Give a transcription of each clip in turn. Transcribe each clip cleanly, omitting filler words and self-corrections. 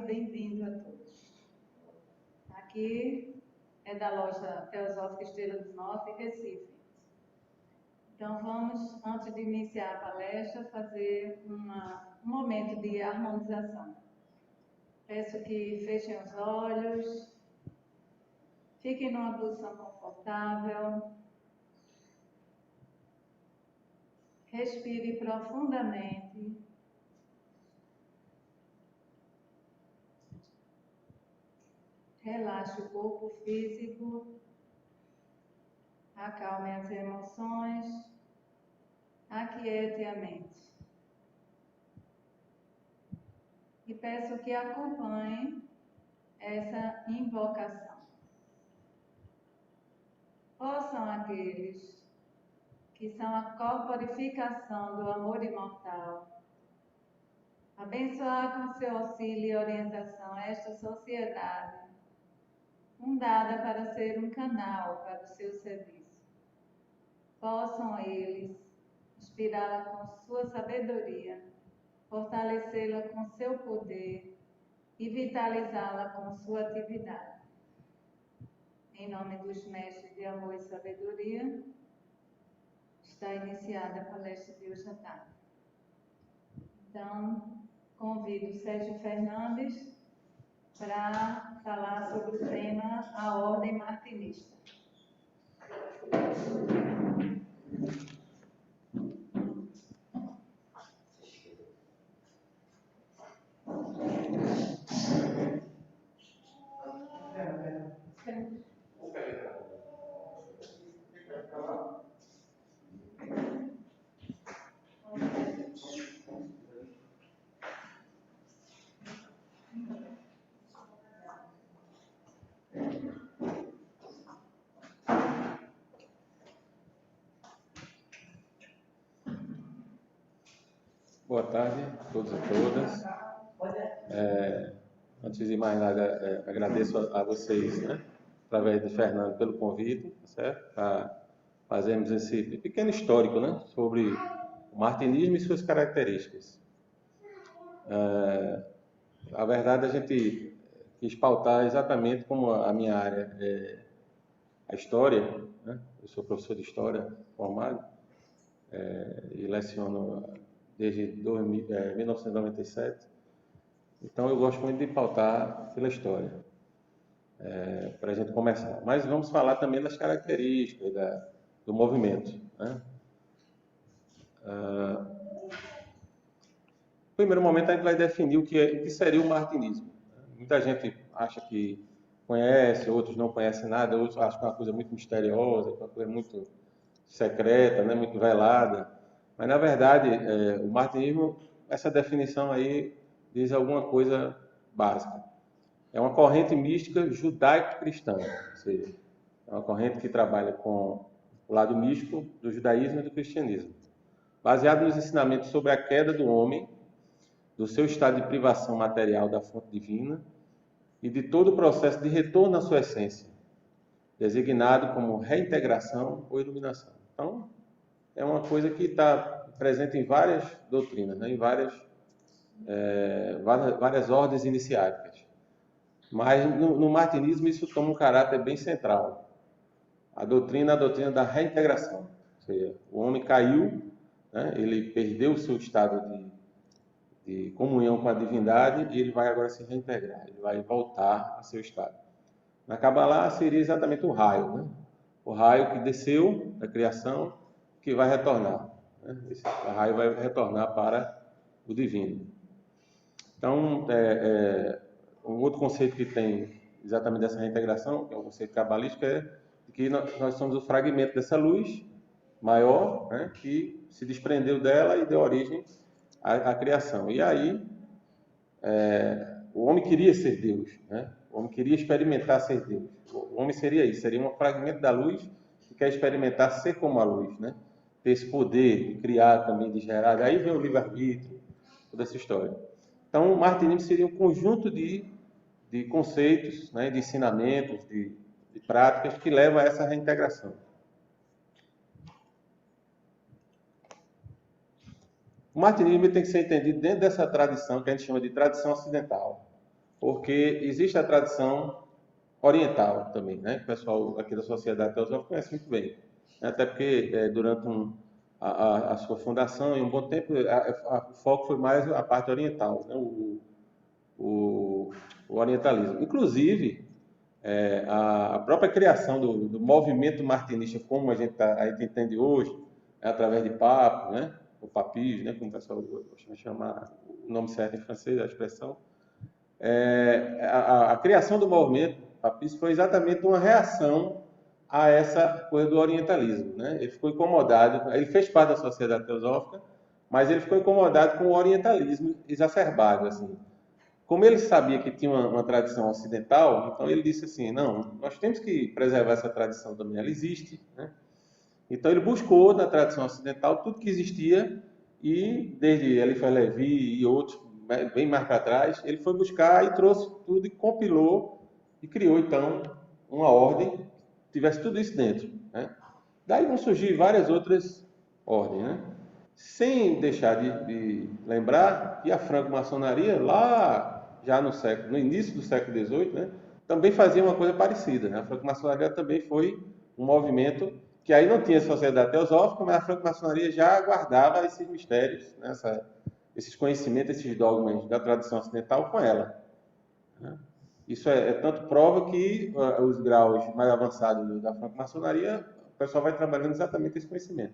bem-vindo a todos. Aqui é da loja Teosófica Estrela do Norte, Recife. Então vamos, antes de iniciar a palestra, fazer um momento de harmonização. Peço que fechem os olhos, fiquem numa posição confortável, respire profundamente. Relaxe o corpo físico, acalme as emoções, aquiete a mente. E peço que acompanhem essa invocação. Possam aqueles que são a corporificação do amor imortal abençoar com seu auxílio e orientação esta sociedade, fundada para ser um canal para o seu serviço. Possam eles inspirá-la com sua sabedoria, fortalecê-la com seu poder e vitalizá-la com sua atividade. Em nome dos mestres de amor e sabedoria, está iniciada a palestra de hoje à tarde. Então, convido o Sérgio Fernandes para falar sobre o tema A Ordem Martinista. Boa tarde a todos e todas. Antes de mais nada, agradeço a vocês, através de Fernando, pelo convite, certo? Para fazermos esse pequeno histórico, sobre o martinismo e suas características. A verdade, a gente quis pautar exatamente como a minha área é a história, Eu sou professor de história formado e leciono desde 1997. Então, eu gosto muito de pautar pela história, para a gente começar. Mas vamos falar também das características do movimento. No primeiro momento, a gente vai definir o que seria o martinismo. Muita gente acha que conhece, outros não conhecem nada, outros acham que é uma coisa muito misteriosa, uma coisa muito secreta, muito velada. Mas, na verdade, o martinismo, essa definição aí diz alguma coisa básica. É uma corrente mística judaico-cristã, ou seja, é uma corrente que trabalha com o lado místico do judaísmo e do cristianismo, baseado nos ensinamentos sobre a queda do homem, do seu estado de privação material da fonte divina e de todo o processo de retorno à sua essência, designado como reintegração ou iluminação. Então, é uma coisa que está presente em várias doutrinas, em várias ordens iniciáticas. Mas no martinismo isso toma um caráter bem central. A doutrina da reintegração. Ou seja, o homem caiu, ele perdeu o seu estado de comunhão com a divindade e ele vai agora se reintegrar, ele vai voltar a seu estado. Na Kabbalah seria exatamente o raio, o raio que desceu da criação, que vai retornar. Esse raio vai retornar para o divino. Então, um outro conceito que tem exatamente dessa reintegração, que é um conceito cabalístico, é que nós somos o fragmento dessa luz maior, que se desprendeu dela e deu origem à criação. E aí, o homem queria ser Deus, O homem queria experimentar ser Deus. O homem seria isso, seria um fragmento da luz que quer experimentar ser como a luz, Ter esse poder de criar também, de gerar. Aí vem o livre-arbítrio, toda essa história. Então, o martinismo seria um conjunto de conceitos, de ensinamentos, de práticas que levam a essa reintegração. O martinismo tem que ser entendido dentro dessa tradição que a gente chama de tradição ocidental. porque existe a tradição oriental também, né? O pessoal aqui da Sociedade Teosófica conhece muito bem. Até porque durante a sua fundação, em um bom tempo, o foco foi mais a parte oriental, né? O, o orientalismo. Inclusive, a própria criação do movimento martinista, como a gente entende hoje, através de papo, né? O papismo, né? Como o pessoal gosta de chamar o nome certo em francês, a expressão. A criação do movimento papista foi exatamente uma reação a essa coisa do orientalismo, né? Ele ficou incomodado, ele fez parte da Sociedade Teosófica, mas ele ficou incomodado com o orientalismo exacerbado, assim. Como ele sabia que tinha uma tradição ocidental, então ele disse assim, não, nós temos que preservar essa tradição também, ela existe, né? Então ele buscou na tradição ocidental tudo que existia e desde Eliphas Levi e outros bem mais para trás, ele foi buscar e trouxe tudo e compilou e criou então uma ordem que tivesse tudo isso dentro, né? Daí vão surgir várias outras ordens, né? Sem deixar de lembrar que a franco-maçonaria lá já no início do século XVIII, né, também fazia uma coisa parecida, né? A franco-maçonaria também foi um movimento que aí não tinha sociedade teosófica, mas a franco-maçonaria já guardava esses mistérios, né, esses conhecimentos, esses dogmas da tradição ocidental com ela, né? Isso é tanto prova que os graus mais avançados da franco-maçonaria, o pessoal vai trabalhando exatamente esse conhecimento.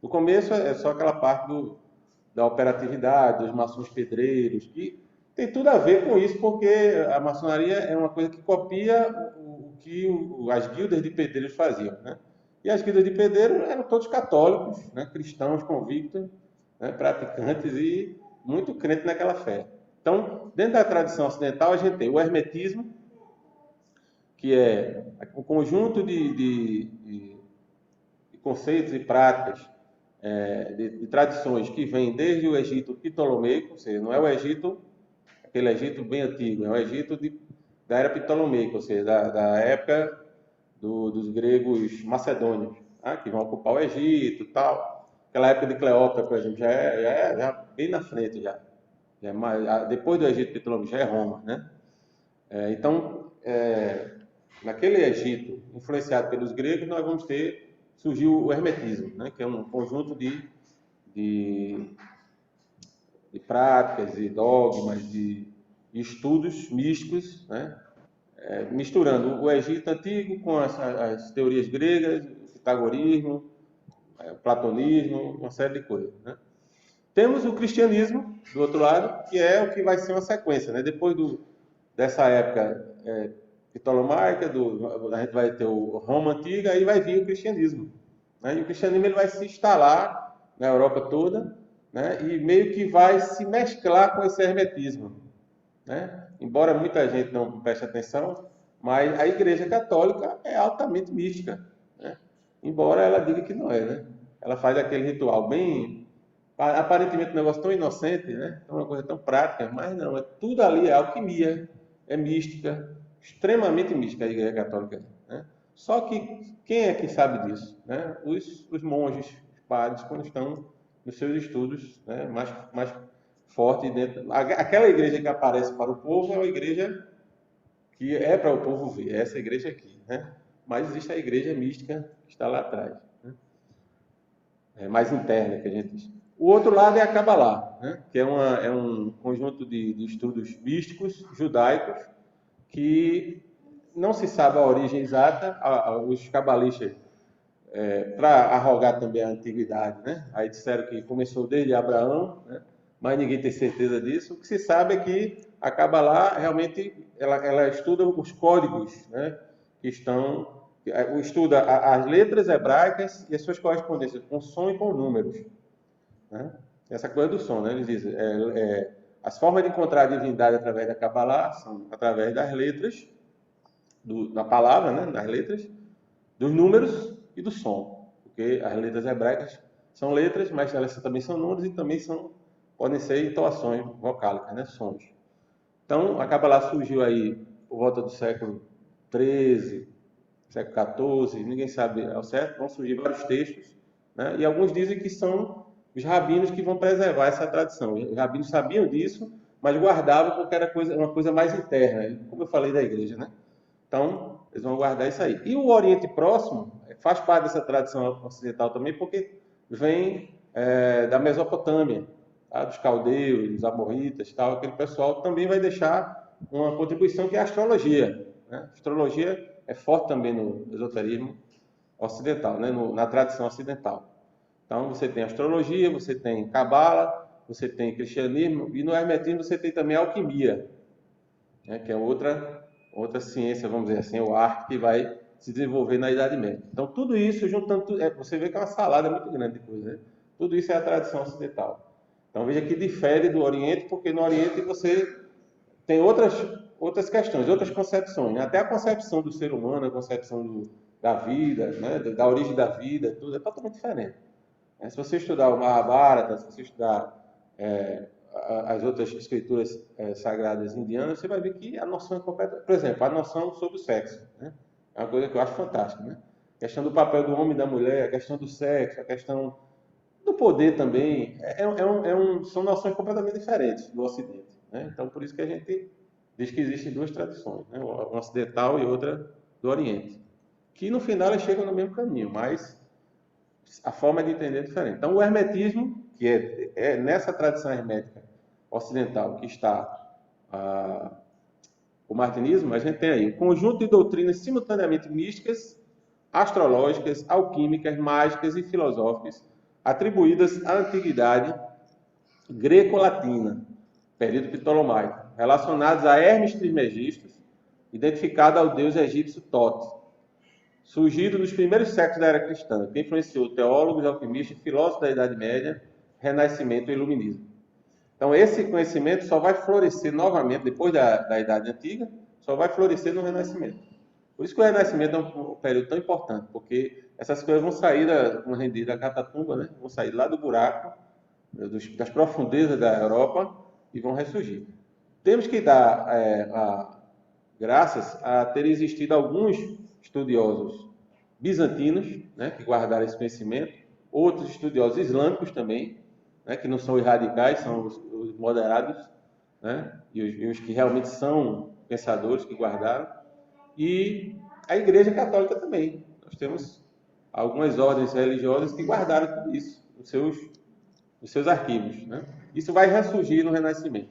No começo é só aquela parte da operatividade, dos maçons pedreiros, que tem tudo a ver com isso, porque a maçonaria é uma coisa que copia o que as guildas de pedreiros faziam, né? E as guildas de pedreiros eram todos católicos, né? Cristãos convictos, né? Praticantes e muito crentes naquela fé. Então, dentro da tradição ocidental, a gente tem o hermetismo, que é o conjunto de conceitos e práticas, de tradições que vêm desde o Egito ptolomeico, ou seja, não é o Egito, aquele Egito bem antigo, é o Egito da era ptolomeica, ou seja, da época dos gregos macedônios, tá? Que vão ocupar o Egito e tal. Aquela época de Cleópatra, por exemplo, já bem na frente, depois do Egito ptolomeico, já é Roma, né? Então, naquele Egito influenciado pelos gregos, nós vamos surgiu o hermetismo, né? Que é um conjunto de práticas e dogmas, de estudos místicos, né? Misturando o Egito antigo com as teorias gregas, o pitagorismo, o platonismo, uma série de coisas, né? Temos o cristianismo, do outro lado, que é o que vai ser uma sequência, né? Depois dessa época ptolomaica, a gente vai ter o Roma Antiga, aí vai vir o cristianismo, né? E o cristianismo ele vai se instalar na Europa toda, né? E meio que vai se mesclar com esse hermetismo, né? Embora muita gente não preste atenção, mas a Igreja Católica é altamente mística, né? Embora ela diga que não é, né? Ela faz aquele ritual bem, aparentemente um negócio tão inocente, né? Uma coisa tão prática, mas não, tudo ali é alquimia, é mística, extremamente mística a Igreja Católica, né? Só que quem é que sabe disso, né? Os monges, os padres, quando estão nos seus estudos, né? mais forte dentro. Aquela igreja que aparece para o povo é uma igreja que é para o povo ver, essa igreja aqui, né? Mas existe a igreja mística que está lá atrás, né? É mais interna, que a gente diz. O outro lado é a Cabalá, né? Que é um conjunto de estudos místicos judaicos que não se sabe a origem exata. Os cabalistas, para arrogar também a antiguidade, né? Aí disseram que começou desde Abraão, né? Mas ninguém tem certeza disso. O que se sabe é que a Cabalá realmente ela estuda os códigos, né? Que estuda as letras hebraicas e as suas correspondências com som e com números, né? Essa coisa do som, né? Eles dizem as formas de encontrar a divindade através da Cabalá são através das letras da palavra, né? Das letras, dos números e do som, porque as letras hebraicas são letras, mas elas também são números e também podem ser entoações vocálicas, né? Sons. Então, a Cabalá surgiu aí por volta do século XIII, século XIV, ninguém sabe ao certo, vão surgir vários textos, né? E alguns dizem que são os rabinos que vão preservar essa tradição. Os rabinos sabiam disso, mas guardavam porque era uma coisa mais interna, como eu falei da igreja, né? Então, eles vão guardar isso aí. E o Oriente Próximo faz parte dessa tradição ocidental também, porque vem da Mesopotâmia, tá? Dos caldeus, dos amorritas, tal. Aquele pessoal também vai deixar uma contribuição que é a astrologia, né? A astrologia é forte também no esoterismo ocidental, né? Na tradição ocidental. Então, você tem astrologia, você tem cabala, você tem cristianismo, e no hermetismo você tem também a alquimia, né? Que é outra ciência, vamos dizer assim, o arte que vai se desenvolver na Idade Média. Então, tudo isso, juntando, você vê que é uma salada muito grande de coisa, né? Tudo isso é a tradição ocidental. Então, veja que difere do Oriente, porque no Oriente você tem outras questões, outras concepções, né? Até a concepção do ser humano, a concepção da vida, né? Da origem da vida, tudo é totalmente diferente. Se você estudar o Mahabharata, se você estudar as outras escrituras sagradas indianas, você vai ver que a noção é completa. Por exemplo, a noção sobre o sexo, né? É uma coisa que eu acho fantástica, né? A questão do papel do homem e da mulher, a questão do sexo, a questão do poder também, são noções completamente diferentes do Ocidente, né? Então, por isso que a gente diz que existem duas tradições, né? Uma ocidental e outra do Oriente, que no final elas chegam no mesmo caminho, mas a forma de entender é diferente. Então, o hermetismo, que é nessa tradição hermética ocidental que está o martinismo, a gente tem aí um conjunto de doutrinas simultaneamente místicas, astrológicas, alquímicas, mágicas e filosóficas, atribuídas à antiguidade greco-latina, período ptolomaico, relacionadas a Hermes Trismegisto, identificado ao deus egípcio Tote, surgido nos primeiros séculos da era cristã, que influenciou teólogos, alquimistas, filósofos da Idade Média, Renascimento e Iluminismo. Então, esse conhecimento só vai florescer novamente, depois da Idade Antiga, só vai florescer no Renascimento. Por isso que o Renascimento é um período tão importante, porque essas coisas vão sair da catatumba, né? Vão sair lá do buraco, das profundezas da Europa e vão ressurgir. Temos que dar graças a ter existido alguns estudiosos bizantinos, né, que guardaram esse conhecimento, outros estudiosos islâmicos também, né, que não são os radicais, são os moderados, né, e os que realmente são pensadores que guardaram, e a Igreja Católica também. Nós temos algumas ordens religiosas que guardaram tudo isso nos seus arquivos, né? Isso vai ressurgir no Renascimento.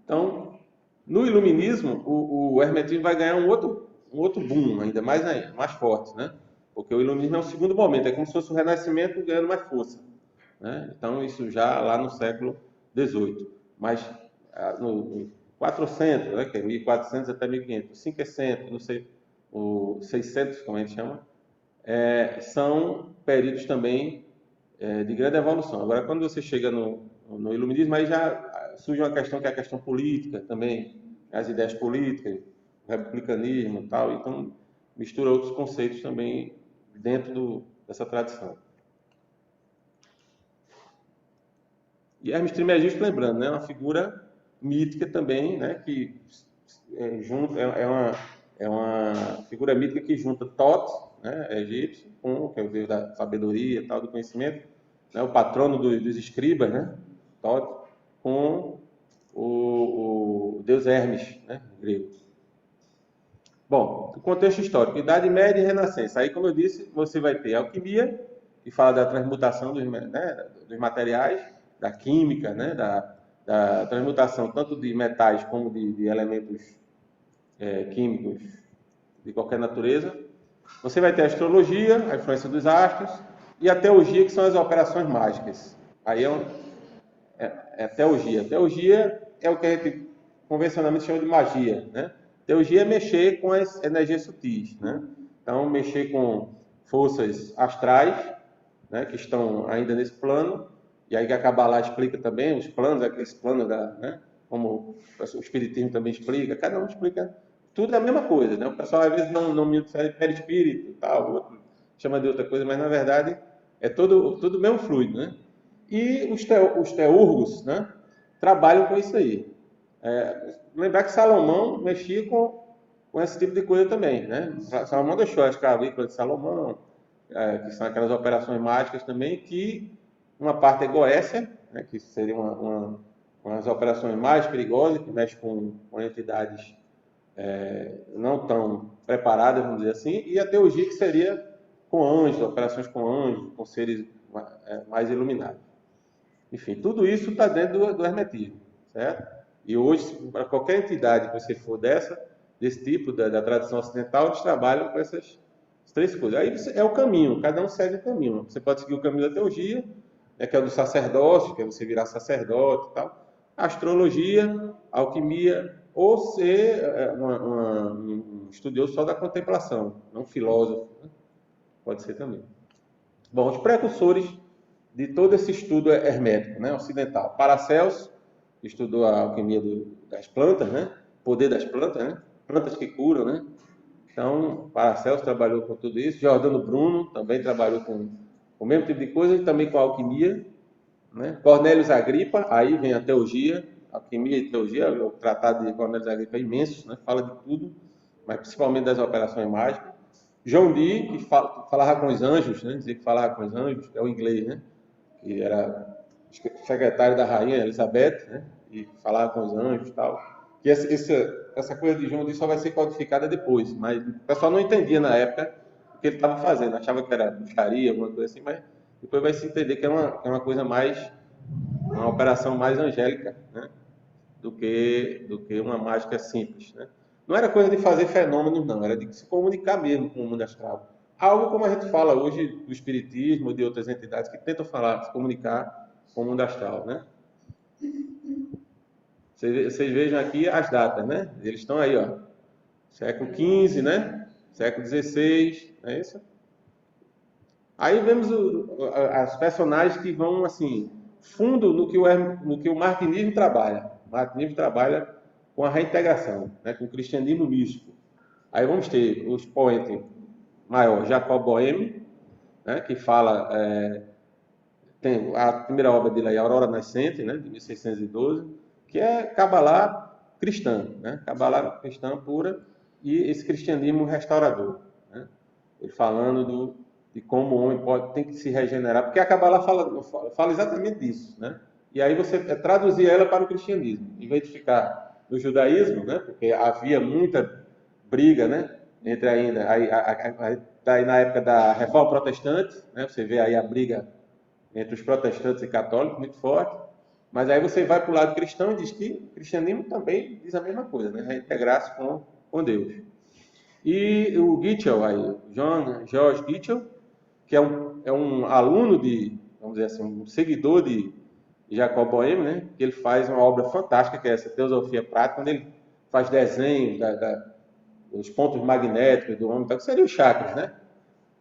Então, no Iluminismo, o hermetismo vai ganhar um outro boom, ainda mais forte, né? Porque o Iluminismo é o segundo momento, é como se fosse o Renascimento ganhando mais força, né? Então, isso já lá no século XVIII. Mas no 400, né, que é 1400 até 1500, 500, não sei, o 600, como a gente chama, são períodos também de grande evolução. Agora, quando você chega no Iluminismo, aí já surge uma questão que é a questão política também, as ideias políticas, o republicanismo e tal, então mistura outros conceitos também dentro dessa tradição. E Hermes Trismegisto, lembrando, né, uma figura mítica também, né, que é uma figura mítica que junta Thoth, né, egípcio, que é o deus da sabedoria e tal, do conhecimento, né, o patrono dos escribas, né, Thoth, com o deus Hermes, né, grego. Bom, o contexto histórico, Idade Média e Renascença. Aí, como eu disse, você vai ter a alquimia, que fala da transmutação dos materiais, da química, né, da transmutação tanto de metais como de elementos químicos de qualquer natureza. Você vai ter a astrologia, a influência dos astros, e a teurgia, que são as operações mágicas. Aí é a teurgia. A teurgia é o que a gente convencionalmente chama de magia, né? Teurgia é mexer com as energias sutis, né? Então, mexer com forças astrais, né, que estão ainda nesse plano, e aí que a Kabbalah explica também os planos, aqueles planos né, como o Espiritismo também explica, cada um explica, tudo é a mesma coisa, né? O pessoal às vezes não me difere perispírito e tal, o outro chama de outra coisa, mas na verdade é tudo mesmo fluido, né? E os teurgos, né, trabalham com isso aí. Lembrar que Salomão mexia com esse tipo de coisa também, né? Salomão deixou a escravícola de Salomão, que são aquelas operações mágicas também, que uma parte é Goécia, né, que seria uma umas operações mais perigosas, que mexem com entidades não tão preparadas, vamos dizer assim, e a teurgia, que seria com anjos, operações com anjos, com seres mais iluminados. Enfim, tudo isso está dentro do hermetismo, certo? E hoje, para qualquer entidade que você for desse tipo, da tradição ocidental, eles trabalham com essas três coisas. Aí é o caminho, cada um segue o caminho. Você pode seguir o caminho da teurgia, que é o do sacerdócio, que é você virar sacerdote e tal. Astrologia, alquimia, ou ser um estudioso só da contemplação, não filósofo, né? Pode ser também. Bom, os precursores de todo esse estudo hermético, né, ocidental. Paracelso estudou a alquimia das plantas, né, poder das plantas, né, plantas que curam, né. Então, Paracelso trabalhou com tudo isso. Giordano Bruno também trabalhou com o mesmo tipo de coisa e também com a alquimia, né. Cornelius Agripa, aí vem a teurgia, alquimia e teurgia. O tratado de Cornelius Agripa é imenso, né, fala de tudo, mas principalmente das operações mágicas. João Dee, que falava com os anjos, né, dizia que falava com os anjos, é o inglês, né, que era secretário da rainha Elizabeth, né, e falava com os anjos e tal. Que essa coisa de João Dee só vai ser codificada depois, mas o pessoal não entendia na época o que ele estava fazendo, achava que era bruxaria, alguma coisa assim, mas depois vai se entender que é uma coisa mais, uma operação mais angélica, né, do que uma mágica simples, né. Não era coisa de fazer fenômenos, não, era de se comunicar mesmo com o mundo astral. Algo como a gente fala hoje do espiritismo, de outras entidades que tentam falar, se comunicar com o mundo astral, né? Vocês vejam aqui as datas, né? Eles estão aí, ó. Século XV, né? Século XVI, não é isso? Aí vemos as personagens que vão, assim, fundo no que o martinismo trabalha. O martinismo trabalha com a reintegração, né? Com o cristianismo místico. Aí vamos ter os poetas maior, Jacob Boehme, né? Que fala... tem a primeira obra dele aí, A Aurora Nascente, né, de 1612, que é Cabalá cristã, né, Cabalá cristã pura e esse cristianismo restaurador, né, ele falando de como o homem tem que se regenerar, porque a Cabalá fala exatamente disso, né, e aí você traduzir ela para o cristianismo, em vez de ficar no judaísmo, né, porque havia muita briga, né, entre ainda, aí na época da Reforma Protestante, né, você vê aí a briga entre os protestantes e católicos, muito forte. Mas aí você vai para o lado cristão e diz que o cristianismo também diz a mesma coisa, né? Reintegrar-se com Deus. E o Gitchell, aí, George Gitchell, que é um aluno vamos dizer assim, um seguidor de Jacob Boehme, né? Que ele faz uma obra fantástica, que é essa Teosofia Prática, onde ele faz desenhos dos pontos magnéticos do homem, que seria os chakras, né?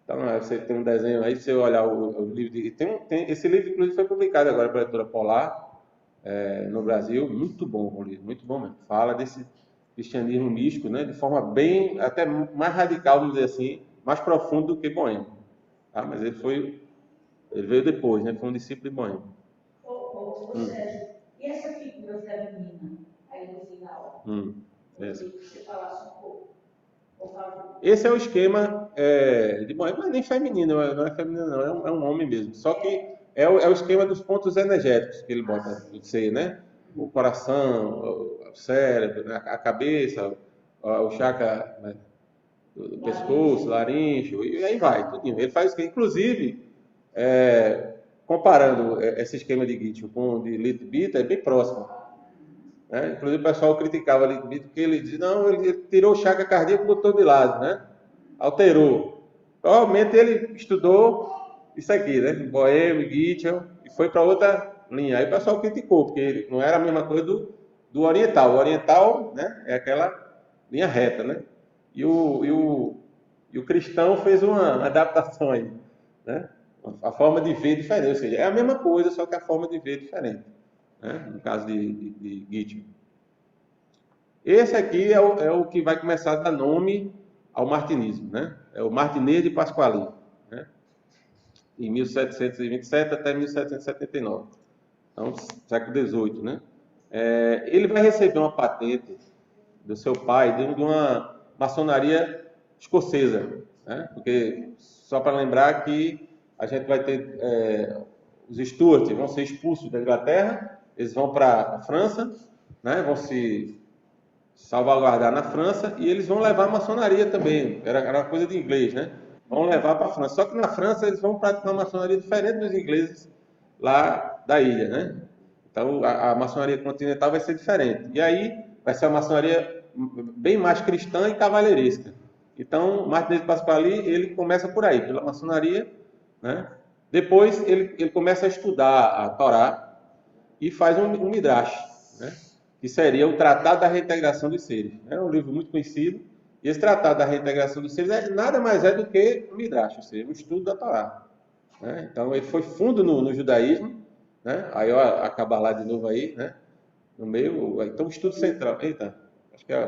Então, você tem um desenho aí, você olhar o livro. Esse livro, inclusive, foi publicado agora pela editora Polar, no Brasil. Muito bom o livro, muito bom mesmo. Fala desse cristianismo místico, né, de forma bem, até mais radical, vamos dizer assim, mais profundo do que Boehme. Tá? Mas ele veio depois, né? Ele foi um discípulo de Boehme. Sérgio, e essa figura feminina aí no final? Eu queria que você falasse um pouco. Esse é o esquema de Boehme, mas nem feminino, não é feminino não, é um homem mesmo. Só que é o esquema dos pontos energéticos que ele bota no ser, né? O coração, o cérebro, né? A cabeça, o chakra, né? Do pescoço, laringe, e aí vai, tudinho. Ele faz isso, inclusive, comparando esse esquema de Gitchell com o de Little Bita, é bem próximo. Né? Inclusive o pessoal criticava ali porque ele dizia, não, ele tirou o chakra cardíaco e botou de lado, né? Alterou. Provavelmente ele estudou isso aqui, né? Boehme, Gitchell, e foi para outra linha. Aí o pessoal criticou, porque não era a mesma coisa do oriental. O oriental, né, é aquela linha reta, né? E o cristão fez uma adaptação aí, né? A forma de ver diferente, ou seja, é a mesma coisa, só que a forma de ver é diferente. Né? No caso de Gitchell. Esse aqui é o que vai começar a dar nome ao martinismo, né? É o Martinez de Pasquali, né? Em 1727 até 1779. Então, século XVIII, né? Ele vai receber uma patente do seu pai de uma maçonaria escocesa, né? Porque, só para lembrar que a gente vai ter os Stuart vão ser expulsos da Inglaterra, eles vão para a França, né? Vão se salvaguardar na França e eles vão levar a maçonaria também. Era uma coisa de inglês, né? Vão levar para a França. Só que na França eles vão praticar uma maçonaria diferente dos ingleses lá da ilha, né? Então a maçonaria continental vai ser diferente. E aí vai ser uma maçonaria bem mais cristã e cavalheiresca. Então Martinez de Pasquali, ele começa por aí, pela maçonaria, né? Depois ele começa a estudar a Torá e faz um Midrash, né? Que seria o Tratado da Reintegração dos Seres. É um livro muito conhecido. E esse Tratado da Reintegração dos Seres nada mais é do que o Midrash, ou seja, o estudo da Torá, né? Então ele foi fundo no judaísmo, né? Aí ó, a Kabbalah de novo aí, né? No meio, então o estudo central. Eita, acho que é